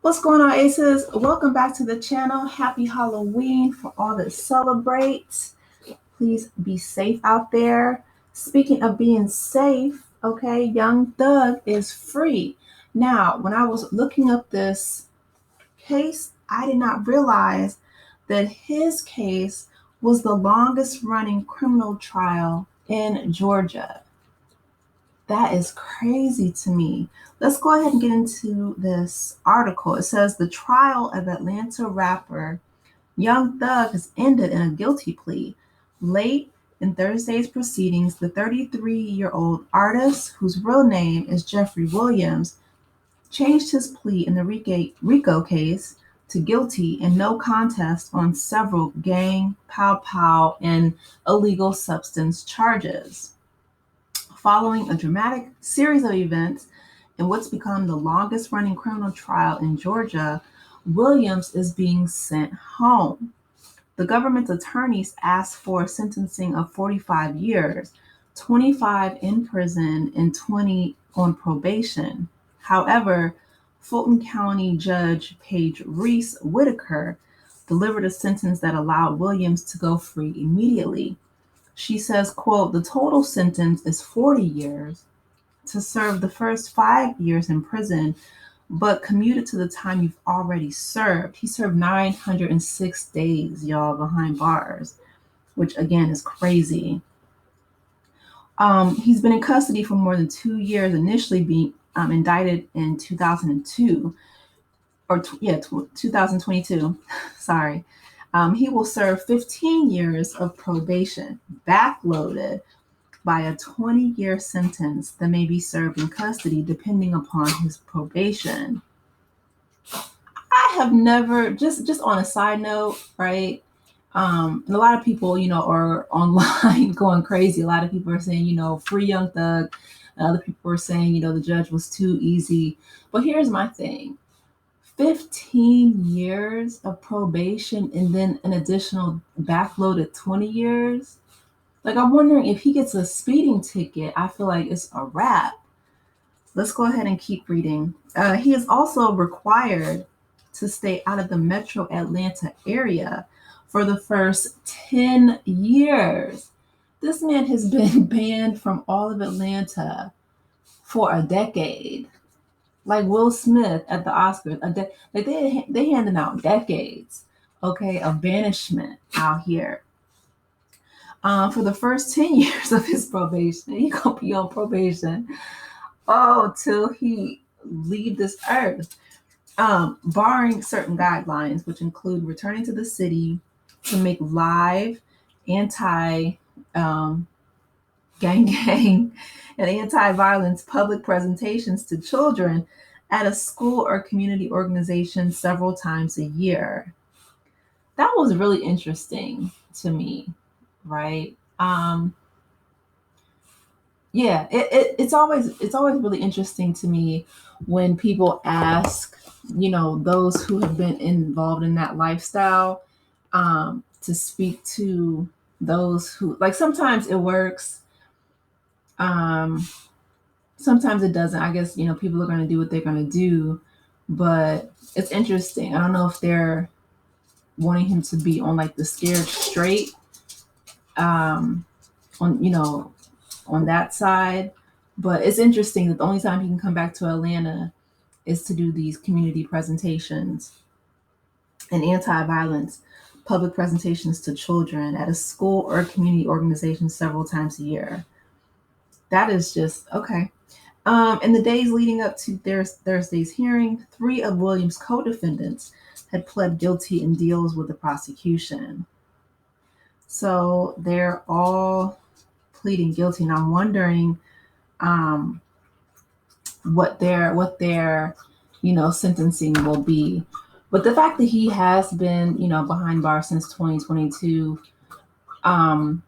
What's going on, Aces? Welcome back to the channel. Happy Halloween for all that celebrate. Please be safe out there. Speaking of being safe, okay, Young Thug is free. Now, when I was looking up this case, I did not realize that his case was the longest running criminal trial in Georgia. That is crazy to me. Let's go ahead and get into this article. It says the trial of Atlanta rapper Young Thug has ended in a guilty plea. Late in Thursday's proceedings, the 33-year-old artist, whose real name is Jeffrey Williams, changed his plea in the RICO case to guilty and no contest on several gang, pow pow, and illegal substance charges. Following a dramatic series of events in what's become the longest running criminal trial in Georgia, Williams is being sent home. The government's attorneys asked for a sentencing of 45 years, 25 in prison and 20 on probation. However, Fulton County Judge Paige Reese Whitaker delivered a sentence that allowed Williams to go free immediately. She says, quote, the total sentence is 40 years to serve the first 5 years in prison, but commuted to the time you've already served. He served 906 days, y'all, behind bars, which again is crazy. He's been in custody for more than 2 years, initially being indicted in 2002, 2022. Sorry. He will serve 15 years of probation, backloaded by a 20-year sentence that may be served in custody depending upon his probation. I have never, just on a side note, right? And a lot of people, are online going crazy. A lot of people are saying, free Young Thug. And other people are saying, the judge was too easy. But here's my thing. 15 years of probation and then an additional backloaded 20 years. Like, I'm wondering if he gets a speeding ticket, I feel like it's a wrap. Let's go ahead and keep reading. He is also required to stay out of the metro Atlanta area for the first 10 years. This man has been banned from all of Atlanta for a decade. Like Will Smith at the Oscars, like they handing out decades, okay, of banishment out here. For the first 10 years of his probation, he gonna be on probation, till he leave this earth. Barring certain guidelines, which include returning to the city to make live anti gang and anti-violence public presentations to children at a school or community organization several times a year. That was really interesting to me, right? Yeah, it's always really interesting to me when people ask, those who have been involved in that lifestyle, to speak to those who, like, sometimes it works, um, sometimes it doesn't. I guess people are going to do what they're going to do, but it's interesting. I don't know if they're wanting him to be on like the scared straight, um, on on that side. But it's interesting that the only time he can come back to Atlanta is to do these community presentations and anti-violence public presentations to children at a school or community organization several times a year. That is just okay. In the days leading up to Thursday's hearing, three of Williams' co-defendants had pled guilty in deals with the prosecution. So they're all pleading guilty, and I'm wondering, um, what their sentencing will be. But the fact that he has been behind bars since 2022, um,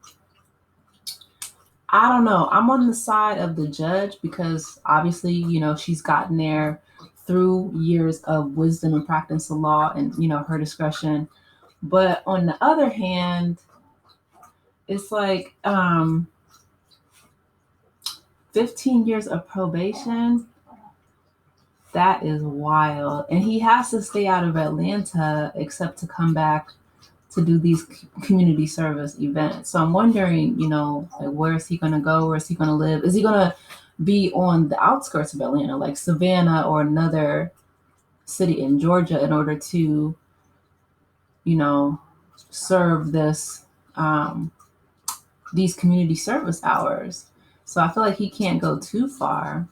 I don't know. I'm on the side of the judge because obviously she's gotten there through years of wisdom and practice of law and her discretion. But on the other hand, it's like 15 years of probation. That is wild. And he has to stay out of Atlanta except to come back to do these community service events. So I'm wondering, like where is he going to go? Where is he going to live? Is he going to be on the outskirts of Atlanta, like Savannah or another city in Georgia, in order to, you know, serve um, these community service hours? So I feel like he can't go too far.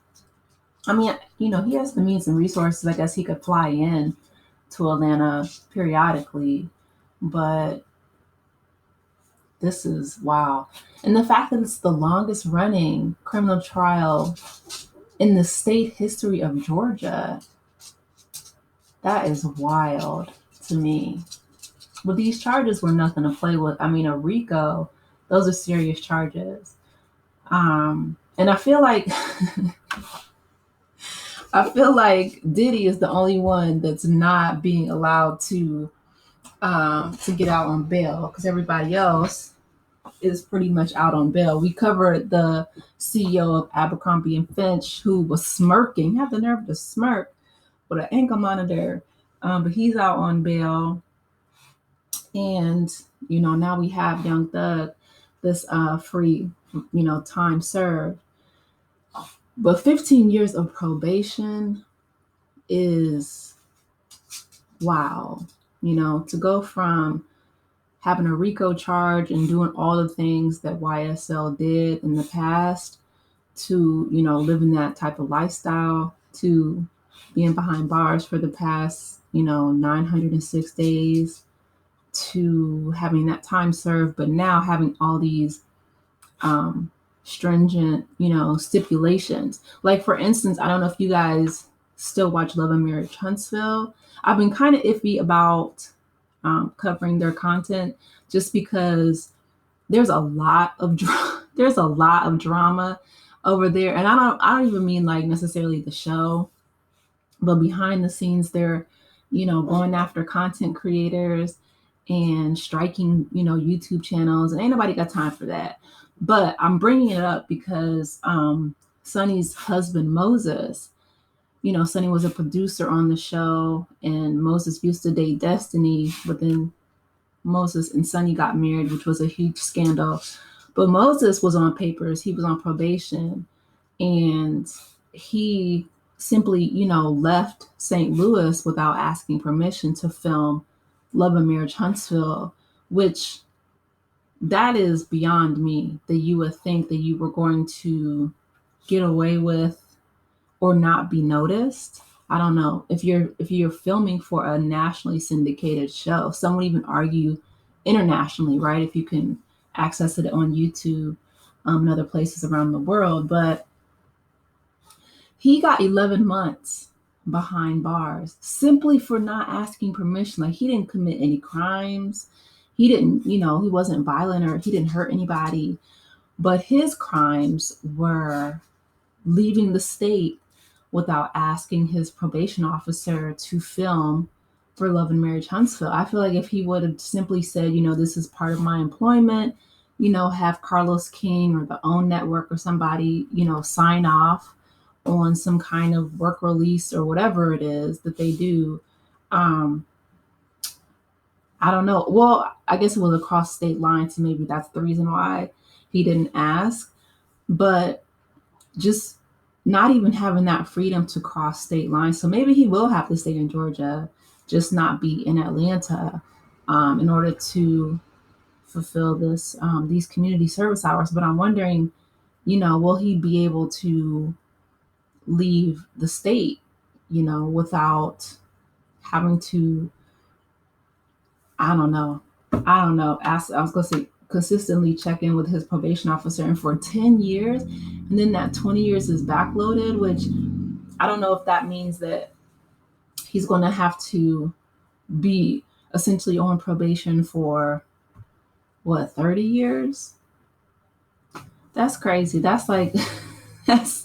I mean, he has the means and resources. I guess he could fly in to Atlanta periodically, but this is wow. And the fact that it's the longest running criminal trial in the state history of Georgia, that is wild to me. But these charges were nothing to play with. I mean, a RICO, those are serious charges. And I feel like Diddy is the only one that's not being allowed to get out on bail, because everybody else is pretty much out on bail. We covered the CEO of Abercrombie and Finch, who was smirking, had the nerve to smirk with an ankle monitor, but he's out on bail. And now we have Young Thug, this free, time served. But 15 years of probation is wow. To go from having a RICO charge and doing all the things that YSL did in the past to, living that type of lifestyle, to being behind bars for the past, 906 days, to having that time served, but now having all these stringent, stipulations. Like, for instance, I don't know if you guys still watch Love and Marriage Huntsville. I've been kind of iffy about covering their content, just because there's a lot of there's a lot of drama over there, and I don't even mean like necessarily the show, but behind the scenes, they're going after content creators and striking YouTube channels, and ain't nobody got time for that. But I'm bringing it up because Sonny's husband Moses, Sonny was a producer on the show, and Moses used to date Destiny, but then Moses and Sonny got married, which was a huge scandal. But Moses was on papers, he was on probation, and he simply, left St. Louis without asking permission to film Love and Marriage Huntsville, which that is beyond me, that you would think that you were going to get away with or not be noticed. I don't know. If you're filming for a nationally syndicated show, some would even argue internationally, right? If you can access it on YouTube and other places around the world. But he got 11 months behind bars simply for not asking permission. Like, he didn't commit any crimes. He didn't, he wasn't violent, or he didn't hurt anybody. But his crimes were leaving the state without asking his probation officer to film for Love and Marriage Huntsville. I feel like if he would have simply said, this is part of my employment, have Carlos King or the OWN Network or somebody, sign off on some kind of work release or whatever it is that they do. I don't know. Well, I guess it was across state lines, so maybe that's the reason why he didn't ask. But just not even having that freedom to cross state lines. So maybe he will have to stay in Georgia, just not be in Atlanta, in order to fulfill these community service hours. But I'm wondering, will he be able to leave the state, without having to, I don't know. I was going to say, consistently check in with his probation officer, and for 10 years, and then that 20 years is backloaded, which I don't know if that means that he's going to have to be essentially on probation for 30 years. That's crazy. That's like that's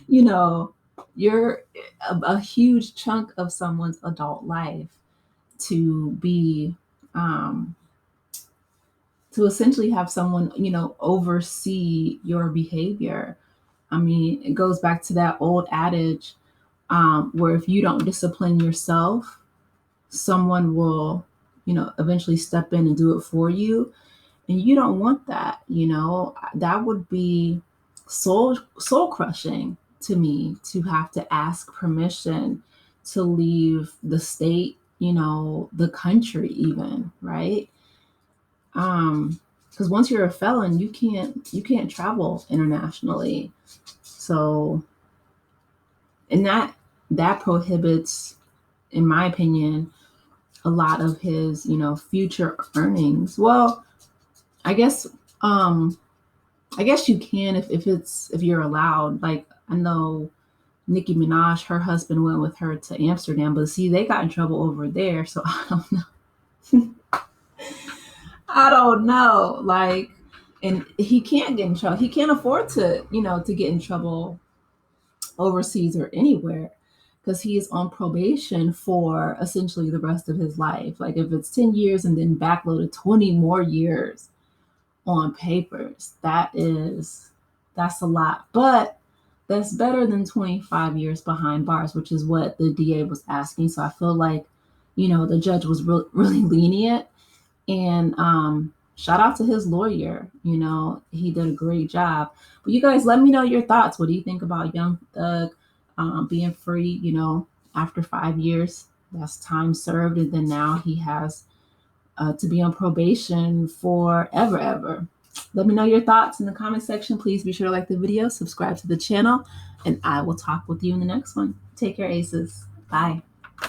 you're a huge chunk of someone's adult life to be to essentially have someone oversee your behavior. I mean, it goes back to that old adage, where if you don't discipline yourself, someone will, eventually step in and do it for you. And you don't want that, that would be soul crushing to me, to have to ask permission to leave the state, the country even, right? Because once you're a felon, you can't travel internationally. So, and that prohibits, in my opinion, a lot of his, future earnings. Well, I guess um I guess you can, if you're allowed. Like, I know Nicki Minaj, her husband went with her to Amsterdam, but see, they got in trouble over there. So I don't know. I don't know. Like, and he can't get in trouble. He can't afford to, to get in trouble overseas or anywhere, because he is on probation for essentially the rest of his life. Like, if it's 10 years and then backloaded 20 more years on papers, that's a lot. But that's better than 25 years behind bars, which is what the DA was asking. So I feel like, the judge was really lenient. And shout out to his lawyer. He did a great job. But you guys, let me know your thoughts. What do you think about Young Thug being free, after 5 years? That's time served. And then now he has to be on probation forever, ever. Let me know your thoughts in the comment section. Please be sure to like the video, subscribe to the channel, and I will talk with you in the next one. Take care, Aces. Bye.